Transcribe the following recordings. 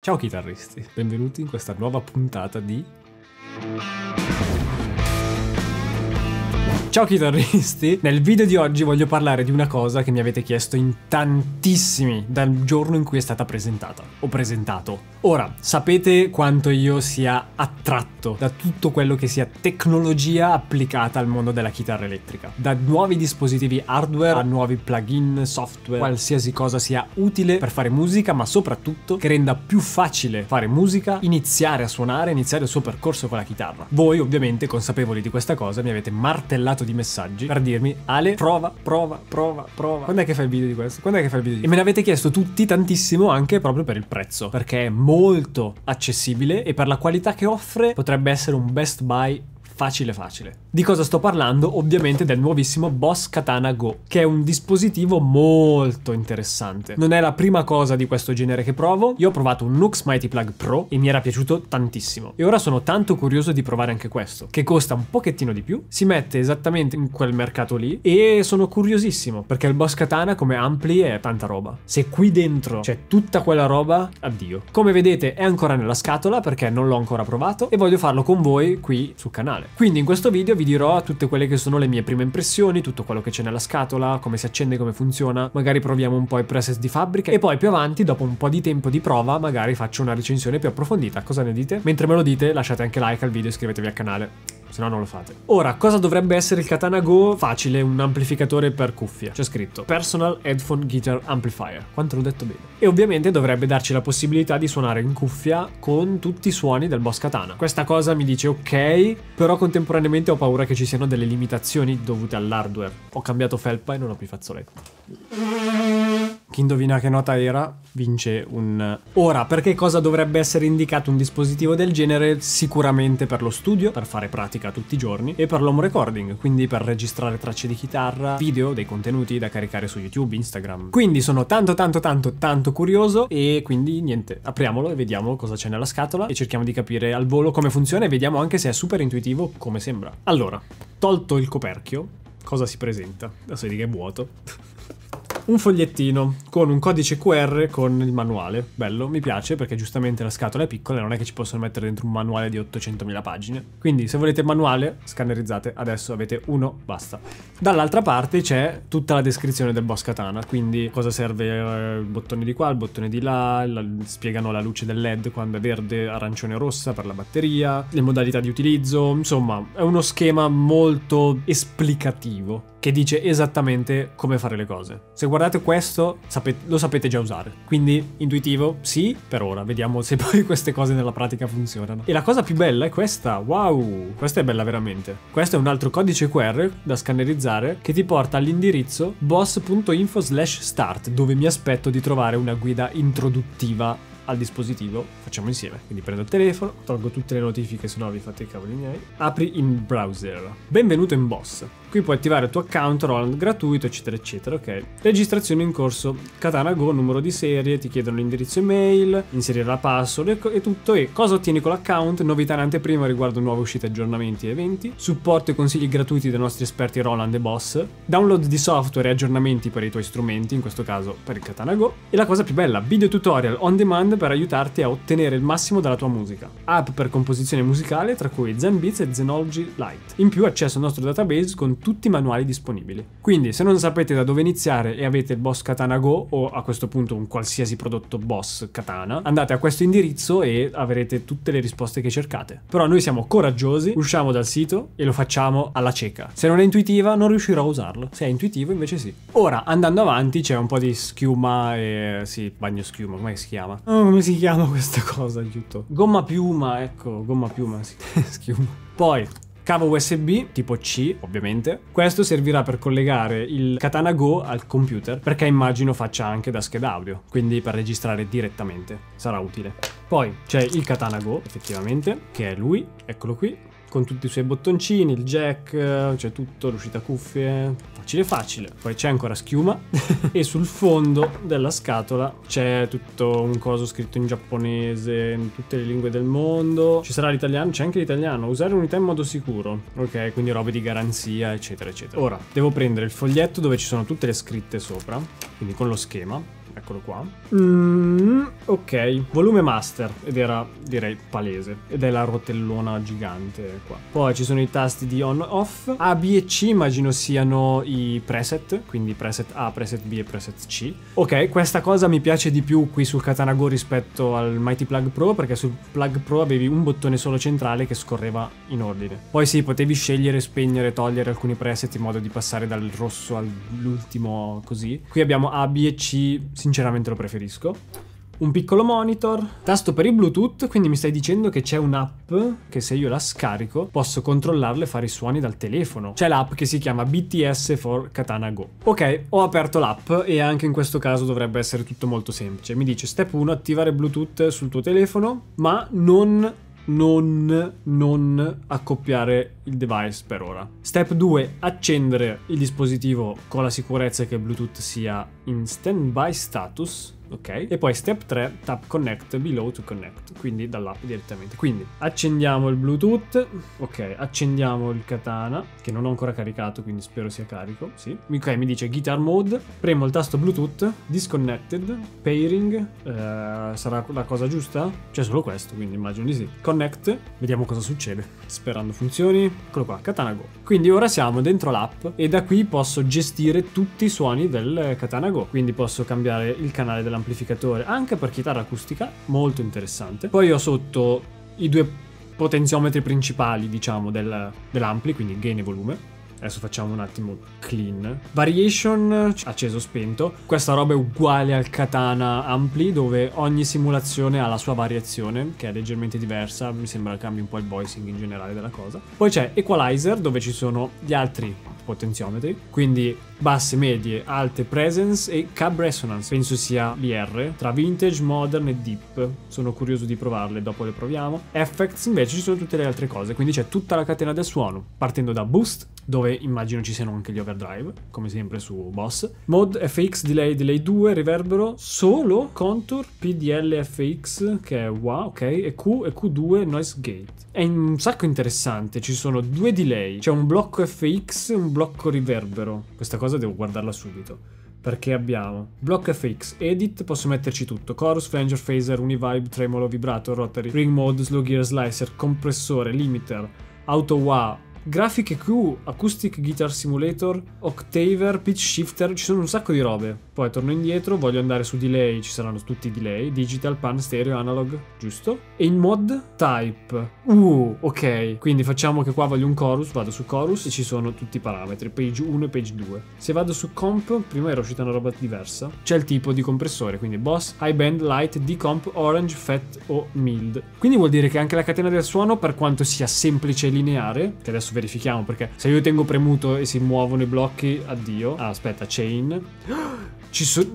Ciao chitarristi, benvenuti in questa nuova puntata di... Ciao chitarristi, nel video di oggi voglio parlare di una cosa che mi avete chiesto in tantissimi dal giorno in cui è stata presentata, o presentato. Ora, sapete quanto io sia attratto da tutto quello che sia tecnologia applicata al mondo della chitarra elettrica. Da nuovi dispositivi hardware a nuovi plugin, software, qualsiasi cosa sia utile per fare musica, ma soprattutto che renda più facile fare musica, iniziare a suonare, iniziare il suo percorso con la chitarra. Voi, ovviamente, consapevoli di questa cosa, mi avete martellato di messaggi per dirmi: Ale, prova. Quando è che fai il video di questo? Quando è che fai il video di... E me ne avete chiesto tutti tantissimo anche proprio per il prezzo, perché è molto accessibile e per la qualità che offre potrebbe essere un best buy facile. Di cosa sto parlando? Ovviamente del nuovissimo Boss Katana Go, che è un dispositivo molto interessante. Non è la prima cosa di questo genere che provo. Io ho provato un Nux Mighty Plug Pro e mi era piaciuto tantissimo. E ora sono tanto curioso di provare anche questo, che costa un pochettino di più, si mette esattamente in quel mercato lì e sono curiosissimo, perché il Boss Katana come ampli è tanta roba. Se qui dentro c'è tutta quella roba, addio. Come vedete è ancora nella scatola perché non l'ho ancora provato e voglio farlo con voi qui sul canale. Quindi in questo video vi dirò tutte quelle che sono le mie prime impressioni, tutto quello che c'è nella scatola, come si accende, come funziona, magari proviamo un po' i preset di fabbrica e poi più avanti, dopo un po' di tempo di prova, magari faccio una recensione più approfondita. Cosa ne dite? Mentre me lo dite lasciate anche like al video e iscrivetevi al canale, se no non lo fate. Ora, cosa dovrebbe essere il Katana Go? Facile, un amplificatore per cuffia. C'è scritto Personal Headphone Guitar Amplifier. Quanto l'ho detto bene. E ovviamente dovrebbe darci la possibilità di suonare in cuffia con tutti i suoni del Boss Katana. Questa cosa mi dice ok, però contemporaneamente ho paura che ci siano delle limitazioni dovute all'hardware. Ho cambiato felpa e non ho più fazzoletti. Chi indovina che nota era vince un... Ora, perché cosa dovrebbe essere indicato un dispositivo del genere? Sicuramente per lo studio, per fare pratica tutti i giorni, e per l'home recording, quindi per registrare tracce di chitarra, video, dei contenuti da caricare su YouTube, Instagram. Quindi sono tanto curioso e quindi niente, apriamolo e vediamo cosa c'è nella scatola e cerchiamo di capire al volo come funziona e vediamo anche se è super intuitivo come sembra. Allora, tolto il coperchio, cosa si presenta? Adesso vedi che è vuoto. Un fogliettino con un codice QR con il manuale. Bello, mi piace perché giustamente la scatola è piccola e non è che ci possono mettere dentro un manuale di 800.000 pagine. Quindi se volete il manuale, scannerizzate. Adesso avete uno, basta. Dall'altra parte c'è tutta la descrizione del Boss Katana, quindi cosa serve il bottone di qua, il bottone di là, spiegano la luce del LED quando è verde, arancione o rossa per la batteria, le modalità di utilizzo, insomma è uno schema molto esplicativo che dice esattamente come fare le cose. Se guardate questo, lo sapete già usare. Quindi intuitivo, sì, per ora. Vediamo se poi queste cose nella pratica funzionano. E la cosa più bella è questa. Wow, questa è bella veramente. Questo è un altro codice QR da scannerizzare che ti porta all'indirizzo boss.info/start, dove mi aspetto di trovare una guida introduttiva al dispositivo. Facciamo insieme. Quindi prendo il telefono, tolgo tutte le notifiche, se no vi fate i cavoli miei. Apri in browser. Benvenuto in Boss. Qui puoi attivare il tuo account Roland gratuito, eccetera eccetera, ok. Registrazione in corso. Katana Go, numero di serie, ti chiedono l'indirizzo email, inserire la password e tutto. E cosa ottieni con l'account? Novità in anteprima riguardo nuove uscite, aggiornamenti e eventi. Supporto e consigli gratuiti dai nostri esperti Roland e Boss. Download di software e aggiornamenti per i tuoi strumenti, in questo caso per il Katana Go. E la cosa più bella, video tutorial on demand per aiutarti a ottenere il massimo dalla tua musica. App per composizione musicale, tra cui Zenbeats e Zenology Lite. In più accesso al nostro database con tutti i manuali disponibili. Quindi se non sapete da dove iniziare e avete il Boss Katana Go o a questo punto un qualsiasi prodotto Boss Katana, andate a questo indirizzo e avrete tutte le risposte che cercate. Però noi siamo coraggiosi, usciamo dal sito e lo facciamo alla cieca. Se non è intuitiva non riuscirò a usarlo, se è intuitivo invece sì. Ora andando avanti c'è un po' di schiuma e... sì, bagno schiuma, come si chiama? Oh, come si chiama questa cosa? Aiuto. Gomma piuma, ecco, gomma piuma, sì. Schiuma. Poi cavo USB tipo C, ovviamente. Questo servirà per collegare il Katana Go al computer, perché immagino faccia anche da scheda audio, quindi per registrare direttamente sarà utile. Poi c'è il Katana Go, effettivamente, che è lui, eccolo qui, con tutti i suoi bottoncini, il jack, c'è tutto, l'uscita cuffie, facile. Poi c'è ancora schiuma e sul fondo della scatola c'è tutto un coso scritto in giapponese, in tutte le lingue del mondo. Ci sarà l'italiano, c'è anche l'italiano. Usare unità in modo sicuro, ok, quindi robe di garanzia, eccetera eccetera. Ora devo prendere il foglietto dove ci sono tutte le scritte sopra, quindi con lo schema. Eccolo qua. Ok, volume master, ed era direi palese, ed è la rotellona gigante qua. Poi ci sono i tasti di on off. A, B e C immagino siano i preset, quindi preset A, preset B e preset C. Ok, questa cosa mi piace di più qui sul Katana Go rispetto al Mighty Plug Pro, perché sul Plug Pro avevi un bottone solo centrale che scorreva in ordine. Poi sì, potevi scegliere, spegnere, togliere alcuni preset in modo di passare dal rosso all'ultimo così. Qui abbiamo A, B e C, sinceramente lo preferisco. Un piccolo monitor, tasto per il Bluetooth, quindi mi stai dicendo che c'è un'app che se io la scarico posso controllarle e fare i suoni dal telefono. C'è l'app che si chiama BTS for Katana Go. Ok, ho aperto l'app e anche in questo caso dovrebbe essere tutto molto semplice. Mi dice step 1, attivare Bluetooth sul tuo telefono, ma non accoppiare il device per ora. Step 2, accendere il dispositivo con la sicurezza che il Bluetooth sia in standby status. Ok, e poi step 3, tap connect below to connect, quindi dall'app direttamente. Quindi accendiamo il Bluetooth, ok, accendiamo il Katana, che non ho ancora caricato, quindi spero sia carico, sì. Ok, mi dice guitar mode, premo il tasto Bluetooth, disconnected, pairing, sarà la cosa giusta? C'è solo questo, quindi immagino di sì. Connect, vediamo cosa succede, sperando funzioni. Eccolo qua, Katana Go. Quindi ora siamo dentro l'app e da qui posso gestire tutti i suoni del Katana Go, quindi posso cambiare il canale dell'amplificatore anche per chitarra acustica, molto interessante. Poi ho sotto i due potenziometri principali, diciamo, dell'ampli, quindi gain e volume. Adesso facciamo un attimo clean. Variation, acceso, spento. Questa roba è uguale al Katana Ampli, dove ogni simulazione ha la sua variazione, che è leggermente diversa. Mi sembra cambi un po' il voicing in generale della cosa. Poi c'è Equalizer, dove ci sono gli altri potenziometri, quindi basse, medie, alte, presence e cab resonance. Penso sia l'IR, tra vintage, modern e deep. Sono curioso di provarle, dopo le proviamo. Effects invece ci sono tutte le altre cose, quindi c'è tutta la catena del suono, partendo da boost, dove immagino ci siano anche gli overdrive, come sempre su Boss. Mode, FX, delay, delay 2, riverbero, solo, contour, PDL, FX, che è wow, ok, e Q2, noise gate. È un sacco interessante, ci sono due delay, c'è un blocco FX e un blocco riverbero. Questa cosa devo guardarla subito, perché abbiamo blocco FX, edit, posso metterci tutto, chorus, flanger, phaser, univibe, tremolo, vibrato, rotary, ring mode, slow gear, slicer, compressore, limiter, auto wah, Graphic EQ, Acoustic Guitar Simulator, Octaver, Pitch Shifter, ci sono un sacco di robe. Poi torno indietro, voglio andare su delay, ci saranno tutti i delay, digital, pan, stereo, analog, giusto? E in mod type. Ok, quindi facciamo che qua voglio un chorus, vado su chorus e ci sono tutti i parametri, page 1 e page 2. Se vado su comp, prima era uscita una roba diversa, c'è il tipo di compressore, quindi boss, high band, light, decomp, orange, fat o mild. Quindi vuol dire che anche la catena del suono, per quanto sia semplice e lineare, che adesso verifichiamo, perché se io tengo premuto e si muovono i blocchi, addio. Ah, aspetta, chain.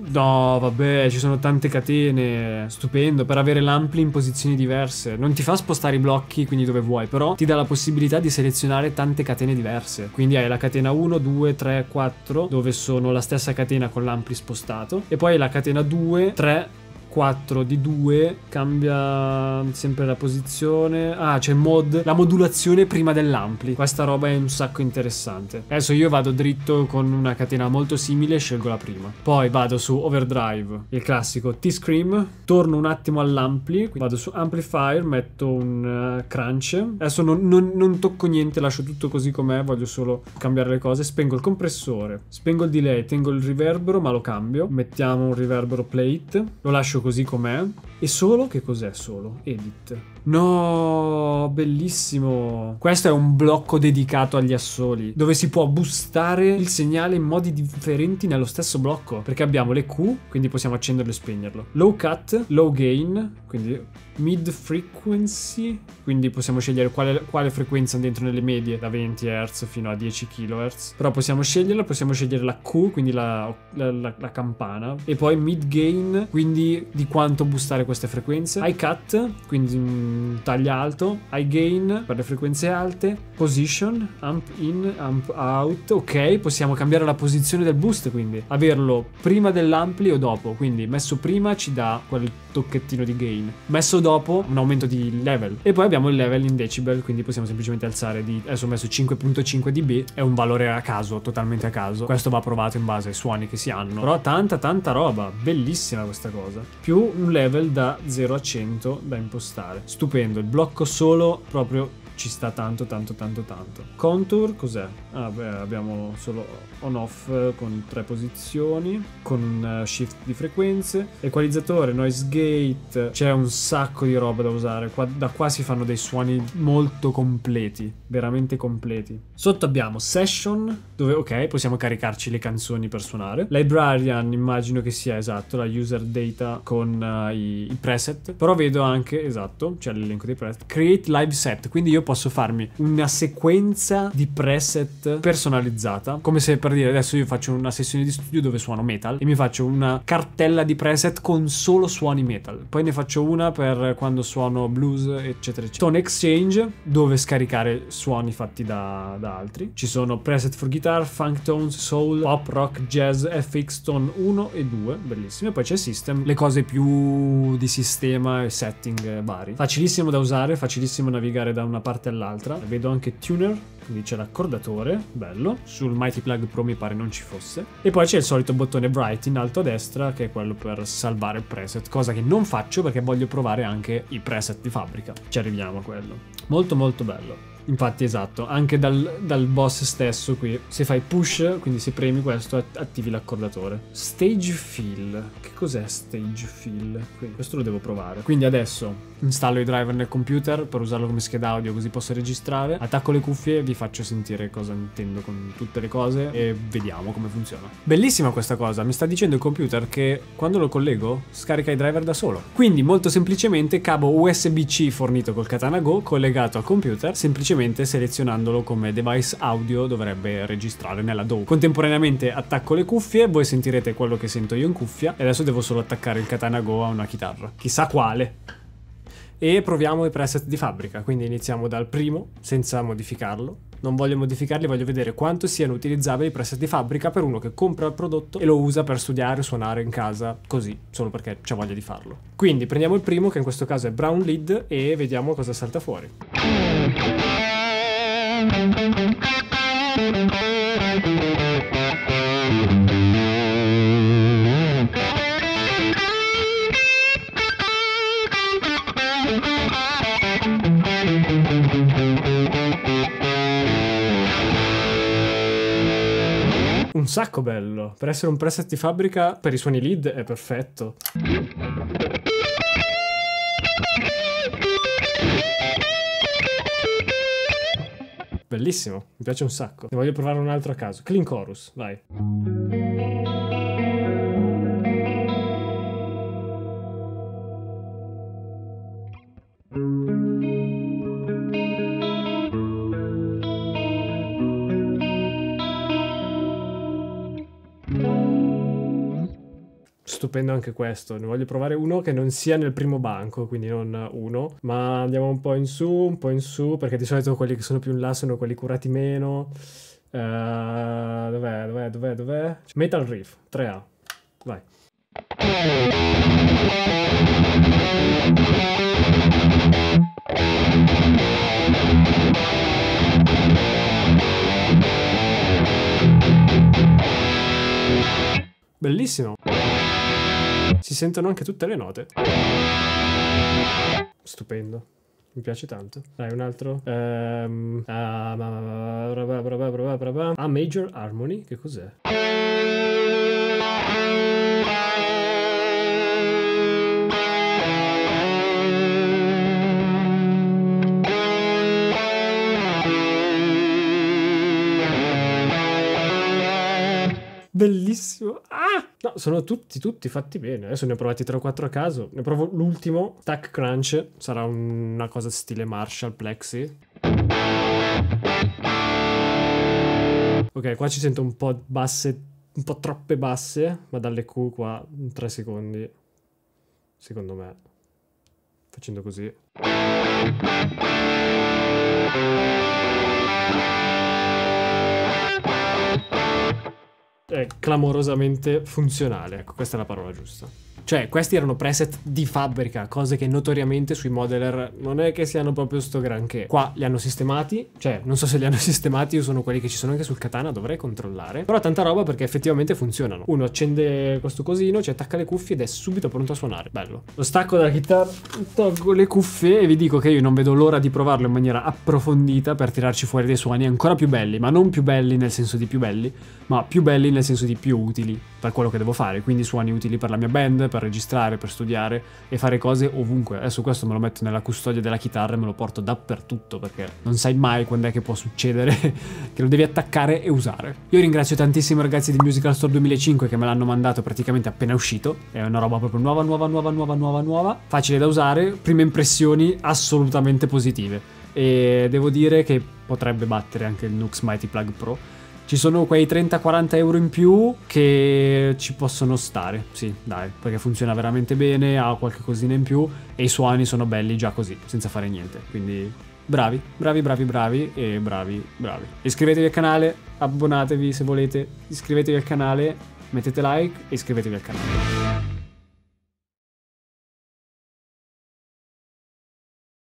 No, vabbè, ci sono tante catene. Stupendo, per avere l'ampli in posizioni diverse. Non ti fa spostare i blocchi, quindi dove vuoi, però ti dà la possibilità di selezionare tante catene diverse. Quindi hai la catena 1, 2, 3, 4, dove sono la stessa catena con l'ampli spostato. E poi hai la catena 2, 3, 4 di 2, cambia sempre la posizione. Ah, c'è la modulazione prima dell'ampli. Questa roba è un sacco interessante. Adesso io vado dritto con una catena molto simile e scelgo la prima. Poi vado su overdrive, il classico T-Scream, torno un attimo all'ampli, vado su amplifier, metto un crunch. Adesso non tocco niente, lascio tutto così com'è, voglio solo cambiare le cose. Spengo il compressore, spengo il delay, tengo il riverbero ma lo cambio. Mettiamo un riverbero plate, lo lascio così com'è. E solo, che cos'è solo? Edit. No, bellissimo. Questo è un blocco dedicato agli assoli, dove si può boostare il segnale in modi differenti nello stesso blocco, perché abbiamo le Q, quindi possiamo accenderlo e spegnerlo, low cut, low gain, quindi mid frequency, quindi possiamo scegliere quale frequenza dentro nelle medie, da 20 Hz fino a 10 kHz, però possiamo sceglierla, possiamo scegliere la Q, quindi la campana, e poi mid gain, quindi di quanto boostare queste frequenze, high cut, quindi taglia alto, high gain per le frequenze alte, position, amp in, amp out. Ok, possiamo cambiare la posizione del boost, quindi averlo prima dell'ampli o dopo, quindi messo prima ci dà quel tocchettino di gain. Messo dopo un aumento di level. E poi abbiamo il level in decibel, quindi possiamo semplicemente alzare di... Adesso ho messo 5.5 dB, è un valore a caso, totalmente a caso. Questo va provato in base ai suoni che si hanno. Però tanta roba, bellissima questa cosa. Più un level da 0 a 100 da impostare. Stupendo, il blocco solo proprio ci sta tanto. Contour cos'è? Ah beh, abbiamo solo on off con 3 posizioni, con un shift di frequenze, equalizzatore, noise gate, c'è un sacco di roba da usare. Da qua si fanno dei suoni molto completi, veramente completi. Sotto abbiamo session, dove ok, possiamo caricarci le canzoni per suonare. Librarian, immagino che sia esatto, la user data con i preset, però vedo anche, esatto, c'è l'elenco dei preset. Create live set, quindi io posso farmi una sequenza di preset personalizzata, come se per dire adesso io faccio una sessione di studio dove suono metal e mi faccio una cartella di preset con solo suoni metal, poi ne faccio una per quando suono blues eccetera. Tone Exchange, dove scaricare suoni fatti da altri. Ci sono preset for guitar, funk tones, soul, pop, rock, jazz, FX tone 1 e 2, bellissime. Poi c'è system, le cose più di sistema e setting vari. Facilissimo da usare, facilissimo navigare da una parte all'altra. Vedo anche tuner, quindi c'è l'accordatore, bello. Sul Mighty Plug Pro mi pare non ci fosse. E poi c'è il solito bottone bright in alto a destra, che è quello per salvare il preset, cosa che non faccio perché voglio provare anche i preset di fabbrica. Ci arriviamo a quello. Molto bello. Infatti esatto, anche dal boss stesso qui, se fai push, quindi se premi questo attivi l'accordatore. Stage fill, che cos'è stage fill? Quindi questo lo devo provare. Quindi adesso installo i driver nel computer per usarlo come scheda audio così posso registrare, attacco le cuffie, vi faccio sentire cosa intendo con tutte le cose e vediamo come funziona. Bellissima questa cosa, mi sta dicendo il computer che quando lo collego scarica i driver da solo. Quindi molto semplicemente cavo USB-C fornito col Katana Go collegato al computer, semplicemente selezionandolo come device audio dovrebbe registrare nella DAW. Contemporaneamente attacco le cuffie, voi sentirete quello che sento io in cuffia e adesso devo solo attaccare il Katana Go a una chitarra, chissà quale. E proviamo i preset di fabbrica, quindi iniziamo dal primo senza modificarlo. Non voglio modificarli, voglio vedere quanto siano utilizzabili i preset di fabbrica per uno che compra il prodotto e lo usa per studiare, suonare in casa, così, solo perché c'ha voglia di farlo. Quindi prendiamo il primo, che in questo caso è Brown Lead, e vediamo cosa salta fuori. Un sacco bello, per essere un preset di fabbrica per i suoni lead è perfetto. Bellissimo, mi piace un sacco. Ne voglio provare un altro a caso. Clean chorus, vai. Stupendo anche questo, ne voglio provare uno che non sia nel primo banco, quindi non uno, ma andiamo un po' in su, perché di solito quelli che sono più in là sono quelli curati meno. Dov'è? Metal Riff, 3A, vai. Bellissimo. Si sentono anche tutte le note. Stupendo. Mi piace tanto. Dai, un altro. Major Harmony. Che cos'è? Bellissimo. Ah! No, sono tutti fatti bene. Adesso ne ho provati 3 o 4 a caso. Ne provo l'ultimo. Stack Crunch. Sarà una cosa stile Marshall Plexi. Ok, qua ci sento un po' basse, un po' troppe basse, ma dalle Q qua 3 secondi. Secondo me. Facendo così. È clamorosamente funzionale, ecco, questa è la parola giusta. Cioè, questi erano preset di fabbrica, cose che notoriamente sui modeler non è che siano proprio sto granché. Qua li hanno sistemati, cioè, non so se li hanno sistemati o sono quelli che ci sono anche sul katana, dovrei controllare. Però tanta roba perché effettivamente funzionano. Uno accende questo cosino, ci attacca le cuffie ed è subito pronto a suonare. Bello. Lo stacco dalla chitarra, tolgo le cuffie e vi dico che io non vedo l'ora di provarlo in maniera approfondita per tirarci fuori dei suoni ancora più belli, ma non più belli nel senso di più belli, ma più belli nel senso di più utili per quello che devo fare, quindi suoni utili per la mia band, per registrare, per studiare e fare cose ovunque. Adesso questo me lo metto nella custodia della chitarra e me lo porto dappertutto, perché non sai mai quando è che può succedere che lo devi attaccare e usare. Io ringrazio tantissimo i ragazzi di Musical Store 2005 che me l'hanno mandato praticamente appena uscito, è una roba proprio nuova, facile da usare, prime impressioni assolutamente positive e devo dire che potrebbe battere anche il Nux Mighty Plug Pro. Ci sono quei 30-40 euro in più che ci possono stare, sì, dai, perché funziona veramente bene, ha qualche cosina in più e i suoni sono belli già così, senza fare niente, quindi bravi. Iscrivetevi al canale, abbonatevi se volete, iscrivetevi al canale, mettete like e iscrivetevi al canale.